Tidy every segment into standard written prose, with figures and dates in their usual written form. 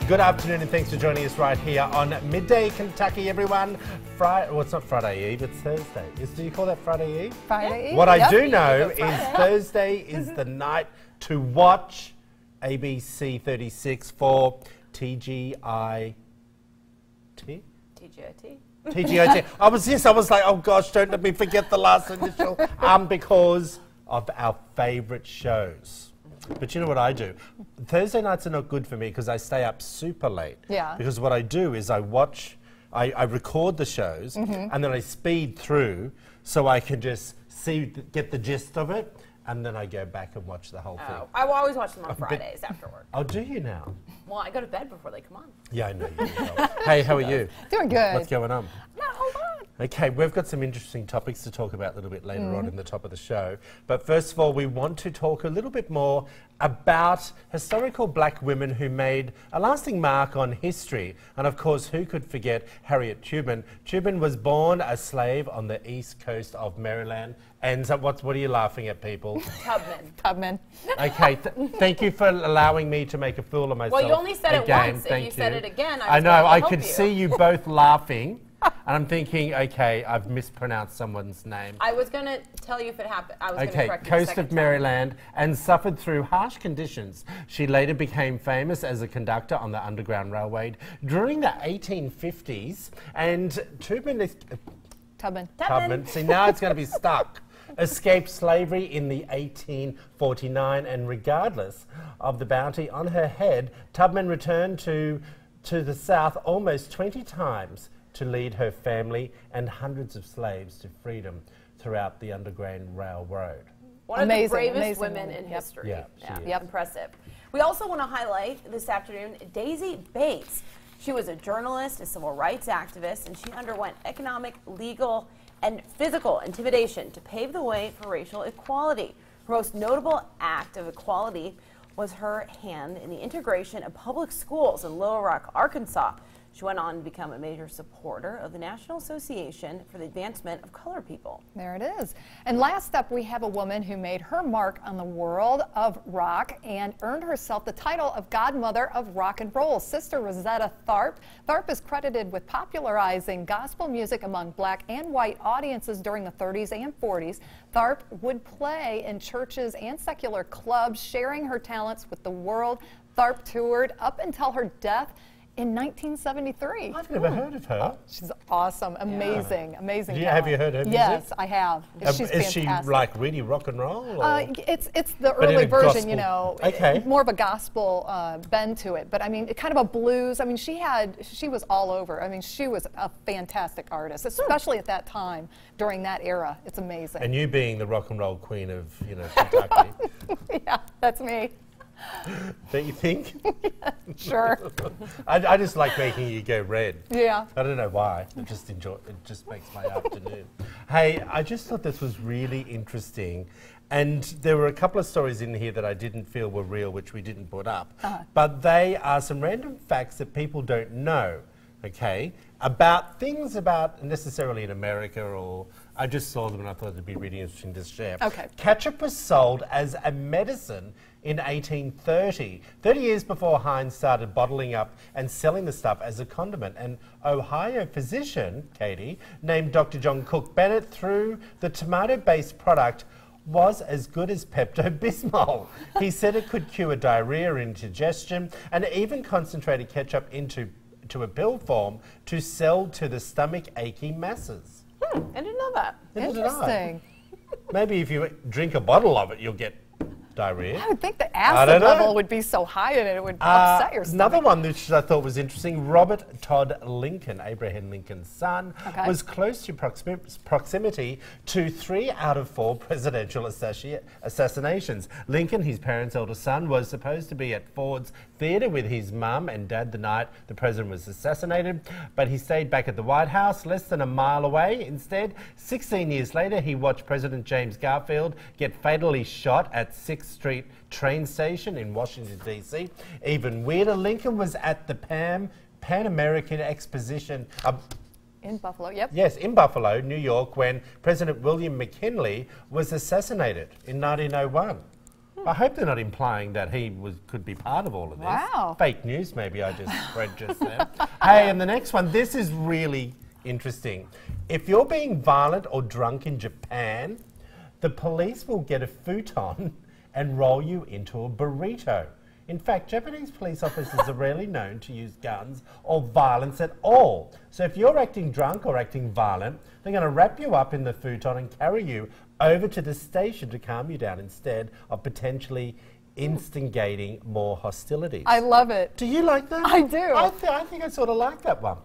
Good afternoon and thanks for joining us right here on Midday Kentucky, everyone. Well, it's not Friday Eve, it's Thursday. Do you call that Friday Eve? Friday Eve. What I do know is Thursday is the night to watch ABC 36 for TGIT. TGIT. TGIT. I was like, oh gosh, don't let me forget the last initial. Because of our favourite shows. But you know what I do? Thursday nights are not good for me because I stay up super late. Yeah. Because what I do is I record the shows and then I speed through so I can just get the gist of it, and then I go back and watch the whole thing. I will always watch them on Fridays after work. Oh, do you now? Well, I go to bed before they come on. Yeah, I know you do. Hey, how are you? Doing good. What's going on? Not a whole lot. Okay, we've got some interesting topics to talk about a little bit later on in the top of the show. But first of all, we want to talk a little bit more about historical black women who made a lasting mark on history. And of course, who could forget Harriet Tubman? Tubman was born a slave on the east coast of Maryland. And so what are you laughing at, people? Tubman. Okay, thank you for allowing me to make a fool of myself. Well, you only said it once. Thank If you said it again, I know, I could you. see you both laughing. And I'm thinking, okay, I've mispronounced someone's name. I was going to tell you if it happened. I was going to Okay, correct you coast of Maryland, and suffered through harsh conditions. She later became famous as a conductor on the Underground Railway during the 1850s. And Tubman. See, now it's going to be stuck. Escaped slavery in the 1849, and regardless of the bounty on her head, Tubman returned to the South almost 20 times to lead her family and hundreds of slaves to freedom throughout the Underground Railroad. One of the bravest women in history. Yeah, Impressive. We also want to highlight this afternoon Daisy Bates. She was a journalist, a civil rights activist, and she underwent economic, legal, and physical intimidation to pave the way for racial equality. Her most notable act of equality was her hand in the integration of public schools in Little Rock, Arkansas. She went on to become a major supporter of the National Association for the Advancement of Colored People. There it is. And last up, we have a woman who made her mark on the world of rock and earned herself the title of Godmother of Rock and Roll. Sister Rosetta Tharpe. Tharpe is credited with popularizing gospel music among black and white audiences during the 30s and 40s. Tharpe would play in churches and secular clubs, sharing her talents with the world. Tharpe toured up until her death in 1973. I've never heard of her. She's awesome, amazing, amazing. Have you heard her music? Yes, I have. She's is fantastic. she like really rock and roll? It's the early version, gospel. you know. Okay. More of a gospel bend to it, but I mean, kind of a blues. I mean, she was all over. I mean, she was a fantastic artist, especially at that time during that era. It's amazing. And you being the rock and roll queen of Kentucky. Yeah, that's me. Don't you think? Yeah, sure. I just like making you go red. Yeah. I don't know why. It just makes my afternoon. Hey, I just thought this was really interesting. And there were a couple of stories in here that I didn't feel were real, which we didn't put up. But they are some random facts that people don't know, okay, about things about necessarily in America, or I just saw them and I thought it'd be really interesting to share. Okay. Ketchup was sold as a medicine in 1830, 30 years before Heinz started bottling up and selling the stuff as a condiment. An Ohio physician, Katie, named Dr. John Cook Bennett, threw the tomato-based product was as good as Pepto-Bismol. He said it could cure diarrhea, indigestion, and even concentrated ketchup into a pill form to sell to the stomach achy masses. I didn't know that. Interesting. Maybe if you drink a bottle of it, you'll get diarrhea. I would think the acid level would be so high in it would upset your stomach. Another one which I thought was interesting, Robert Todd Lincoln, Abraham Lincoln's son, was close to proximity to 3 out of 4 presidential assassinations. Lincoln, his parents' eldest son, was supposed to be at Ford's Theater with his mum and dad the night the president was assassinated, but he stayed back at the White House less than a mile away. Instead, 16 years later, he watched President James Garfield get fatally shot at 6th Street train station in Washington, D.C. Even weirder, Lincoln was at the Pan American Exposition in Buffalo, yep. Yes, in Buffalo, New York, when President William McKinley was assassinated in 1901. I hope they're not implying that he could be part of all of this. Wow. Fake news maybe I just spread just then. Hey, and the next one, this is really interesting. If you're being violent or drunk in Japan, the police will get a futon and roll you into a burrito. In fact, Japanese police officers are rarely known to use guns or violence at all. So if you're acting drunk or acting violent, they're going to wrap you up in the futon and carry you over to the station to calm you down instead of potentially instigating more hostilities. I love it. Do you like that? I do. I think I sort of like that one.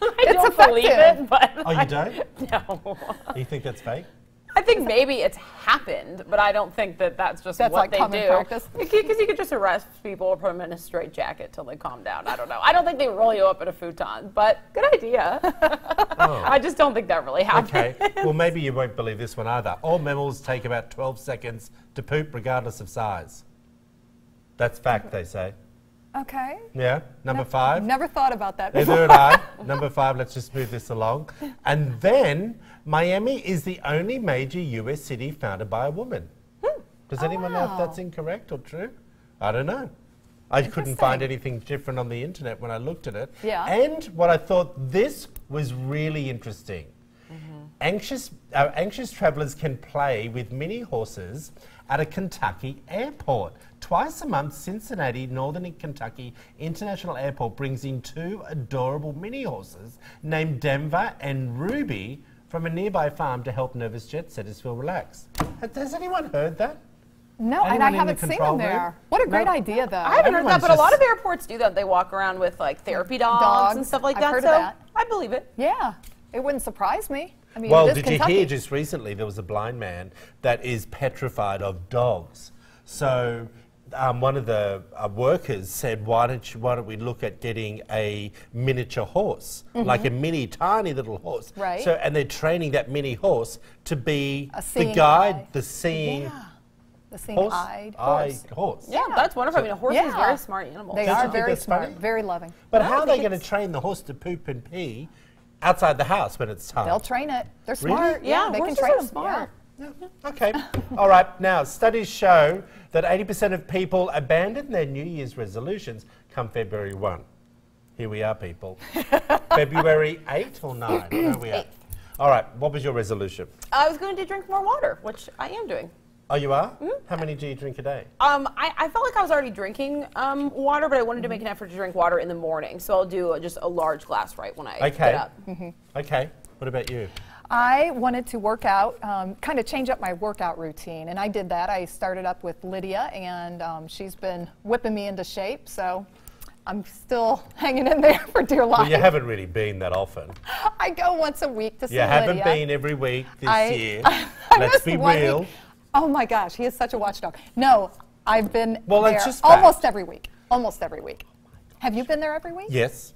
I don't believe it, but Oh, you don't? no. You think that's fake? I think maybe it's happened, but I don't think that that's just what like they common do. practice. Because you could just arrest people or put them in a straitjacket till they calm down. I don't know. I don't think they roll you up in a futon, but good idea. Oh. I just don't think that really happened. Okay, well maybe you won't believe this one either. All mammals take about 12 seconds to poop regardless of size. That's fact, they say. Okay. Yeah, number 5. Never thought about that Neither before. had I. Number 5, let's just move this along. And then, Miami is the only major US city founded by a woman. Does anyone know if that's incorrect or true? I don't know. I couldn't find anything different on the internet when I looked at it. Yeah. And what I thought this was really interesting. Anxious travellers can play with mini horses at a Kentucky airport. Twice a month, Cincinnati, Northern Kentucky International Airport brings in 2 adorable mini horses named Denver and Ruby from a nearby farm to help nervous jet setters feel relaxed. Has anyone heard that? No, and Anyone I in the haven't seen control them there. room? What a great No. idea, though. I haven't heard that, Everyone's but a lot just- of airports do that. They walk around with like therapy dogs and stuff like I've that. heard so of that. I believe it. Yeah, it wouldn't surprise me. I mean, Well, it is did Kentucky. you hear just recently there was a blind man that is petrified of dogs. So one of the workers said, why don't we look at getting a miniature horse, like a mini, tiny little horse. Right. So, and they're training that mini horse to be A the seeing guide, eye. the seeing Yeah, the horse. seeing-eyed horse. horse. Yeah, that's wonderful. I mean, a horse is Yeah. very smart animal. They Don't you are think very that's smart, funny? very loving. But No, how I are they think going to it's- train the horse to poop and pee outside the house when it's time? They'll train it. They're Really? smart. Yeah, they can horses train are them. smart. Yeah. Okay. All right. Now, studies show that 80% of people abandon their New Year's resolutions come February 1. Here we are, people. February 8 or 9? Where are we at? All right. What was your resolution? I was going to drink more water, which I am doing. Oh, you are? How many do you drink a day? I felt like I was already drinking water, but I wanted to make an effort to drink water in the morning. So I'll do just a large glass right when I Okay. get up. Okay. What about you? I wanted to work out, kind of change up my workout routine, and I did that. I started up with Lydia, and she's been whipping me into shape, so I'm still hanging in there for dear life. Well, you haven't really been that often. I go once a week to see You haven't Lydia. been every week this year. I Let's missed be one real. week. Oh my gosh, he is such a watchdog. No, I've been Well, there it's just almost fact. every week. Almost every week. Have you been there every week? Yes.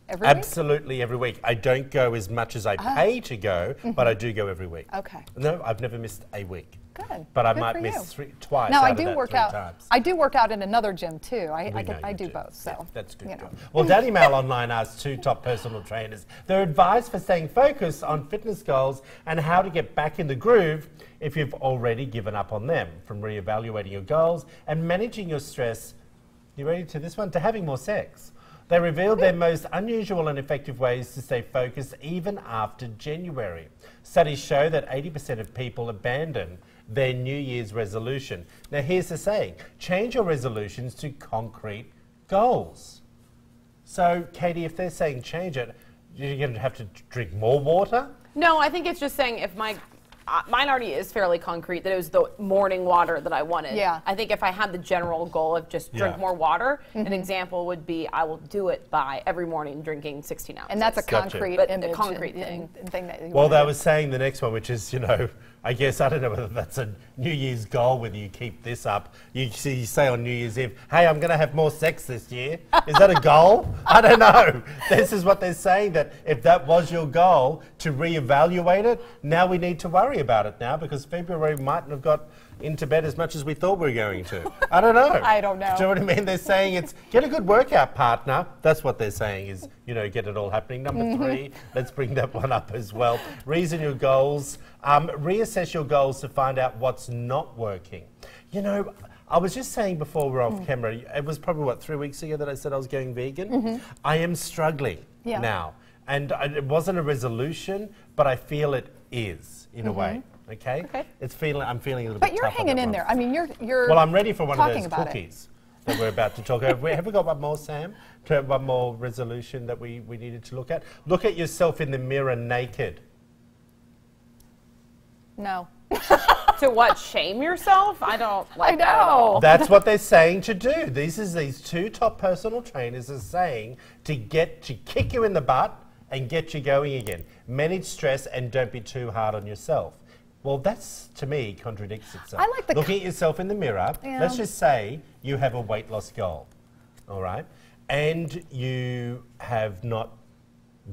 Every week? Absolutely every week. I don't go as much as I pay to go, but I do go every week. Okay. No, I've never missed a week. Good. But I Good might for miss you. twice. Now out I of do that work 3 out. times. I do work out in another gym too. We know I you do do. both. So Yeah, that's good. you know. Job. Well, Daddy Mail Online asked 2 top personal trainers their advice for staying focused on fitness goals and how to get back in the groove if you've already given up on them, from reevaluating your goals and managing your stress. You ready to this one? To having more sex. They revealed their most unusual and effective ways to stay focused even after January. Studies show that 80% of people abandon their New Year's resolution. Now, here's the saying: change your resolutions to concrete goals. So, Katie, if they're saying change it, you're going to have to drink more water? No, I think it's just saying if mine already is fairly concrete, that it was the morning water that I wanted. Yeah. I think if I had the general goal of just drink Yeah. more water, an example would be I will do it by every morning drinking 16 ounces. And that's a Gotcha. concrete But a image concrete and thing that you Well, wanna they do. were saying the next one, which is, I guess, I don't know whether that's a New Year's goal, whether you keep this up. You say on New Year's Eve, hey, I'm going to have more sex this year. Is that a goal? I don't know. This is what they're saying, that if that was your goal, to reevaluate it, now we need to worry about it now, because February mightn't have got into bed as much as we thought we were going to. I don't know. I don't know. Do you know what I mean? They're saying it's get a good workout partner. That's what they're saying is, get it all happening. Number 3, let's bring that one up as well. Reason your goals. Reassess your goals to find out what's not working. I was just saying before we're off camera, it was probably, what, 3 weeks ago that I said I was going vegan? I am struggling now. And it wasn't a resolution, but I feel it is, in a way. Okay? I'm feeling a little bit But you're tough on hanging that in one. there. I mean, you're Well, I'm ready for one of those about cookies that we're about to talk about. Have we got one more, Sam? One more resolution that we needed to look at? Look at yourself in the mirror naked. No. To what? Shame yourself? I don't like that at know. all. That's what they're saying to do. These two top personal trainers are saying to kick you in the butt and get you going again. Manage stress and don't be too hard on yourself. Well, that's, to me, contradicts itself. I like the looking at yourself in the mirror. Let's just say you have a weight loss goal, all right? And you have not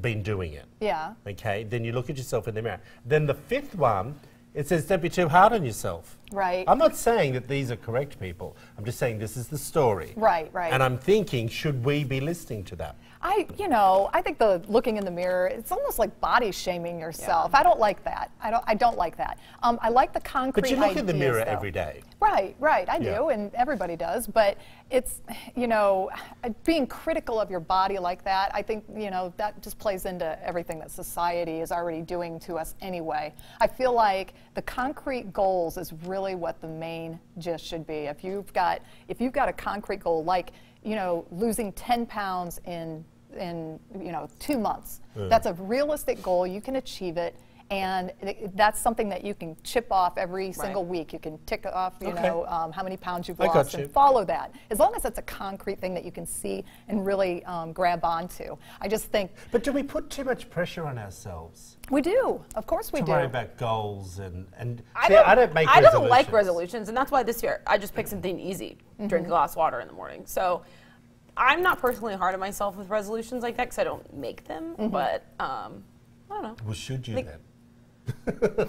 been doing it. Yeah. Okay, then you look at yourself in the mirror. Then the fifth one, it says don't be too hard on yourself. Right. I'm not saying that these are correct people. I'm just saying this is the story. Right, right. And I'm thinking, should we be listening to that? I think the looking in the mirror, it's almost like body shaming yourself. I don't like that. I don't like that. I like the concrete But you look ideas, in the mirror though. every day. Right, I do, and everybody does. But it's, being critical of your body like that, I think, that just plays into everything that society is already doing to us anyway. I feel like the concrete goals is really what the main gist should be. If you've got a concrete goal, like, losing 10 pounds in 2 months, that's a realistic goal. You can achieve it. And that's something that you can chip off every single week. You can tick off, how many pounds you've lost and follow that. As long as it's a concrete thing that you can see and really grab onto. I just think. But do we put too much pressure on ourselves? We do. Of course we do. To worry about goals and I don't like resolutions, and that's why this year I just picked something easy. Drink a glass of water in the morning. So I'm not personally hard on myself with resolutions like that because I don't make them. But I don't know. Well, should you then?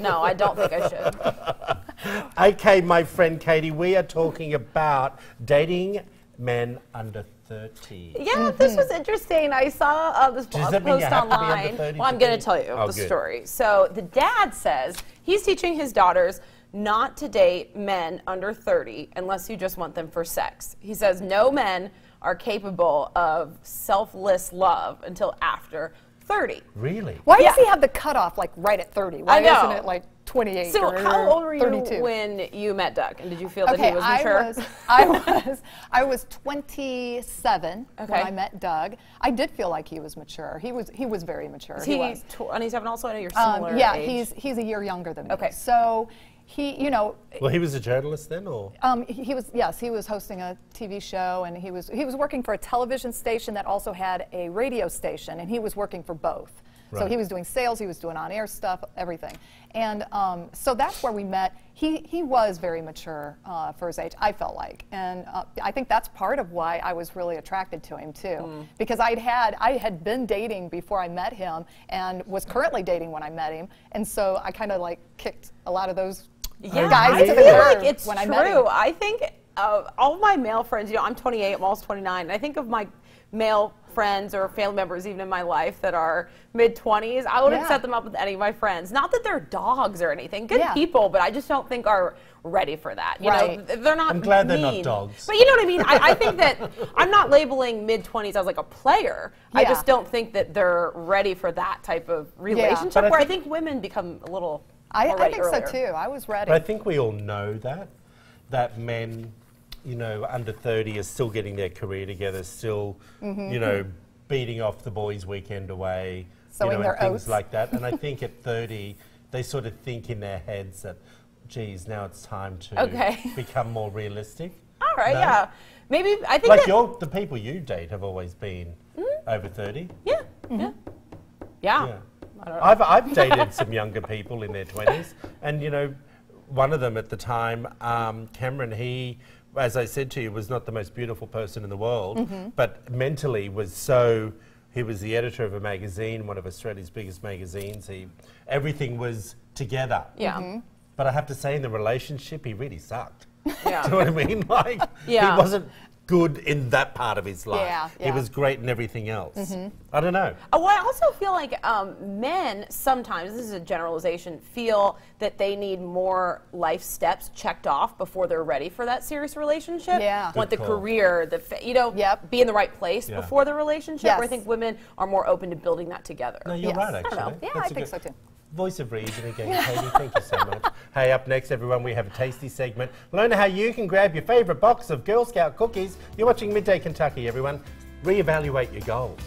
No, I don't think I should. Okay, my friend Katie, we are talking about dating men under 30. Yeah, this was interesting. I saw this blog post online. Well, I'm going to tell you the story. So the dad says he's teaching his daughters not to date men under 30 unless you just want them for sex. He says no men are capable of selfless love until after 30. Really? Why does he have the cutoff like right at 30? Why isn't it like 28 so or how old were you 32? When you met Doug? And did you feel that he was mature? I was 27 when I met Doug. I did feel like he was mature. He was very mature. He's 27 also? I know you're similar age. he's a year younger than me. Okay. So he, Well, he was a journalist then, or? he was hosting a TV show, and he was working for a television station that also had a radio station, and he was working for both. Right. So he was doing sales, he was doing on-air stuff, everything. And so that's where we met. He was very mature for his age, I felt like. And I think that's part of why I was really attracted to him, too. Because I had been dating before I met him and was currently dating when I met him. And so I kind of like kicked a lot of those guys to the curb it's when true. I met him. I think all of my male friends, I'm 28, I'm almost 29, and I think of my male friends or family members even in my life that are mid-20s, I wouldn't set them up with any of my friends. Not that they're dogs or anything, good people, but I just don't think are ready for that. You know, they're not I'm glad mean. They're not dogs. But you know what I mean? I think that I'm not labeling mid-20s as like a player. I just don't think that they're ready for that type of relationship where I think women become a little I think so too. I was ready. But I think we all know that men, under 30 are still getting their career together, still, beating off the boys' weekend away, sowing their and things oats. like that. And I think at 30, they sort of think in their heads that, geez, now it's time to become more realistic. All right, maybe I think like the people you date have always been over 30. Yeah. I've dated some younger people in their 20s, and one of them at the time, Cameron, he, as I said to you, was not the most beautiful person in the world, but mentally he was the editor of a magazine, one of Australia's biggest magazines. Everything was together. Yeah. But I have to say, in the relationship, he really sucked. Yeah. Do you know what I mean? Like, he wasn't good in that part of his life. Yeah, He yeah. was great in everything else. I don't know. Well, I also feel like men sometimes, this is a generalization, feel that they need more life steps checked off before they're ready for that serious relationship. Yeah. Want the Good call. career, be in the right place Yeah. before the relationship. Yes. Where I think women are more open to building that together. No, you're Yes. right, I actually. don't know. Yeah, That's I a think good- so too. Voice of reason again, Katie. Thank you so much. Hey, up next, everyone, we have a tasty segment. Learn how you can grab your favourite box of Girl Scout cookies. You're watching Midday Kentucky, everyone. Reevaluate your goals.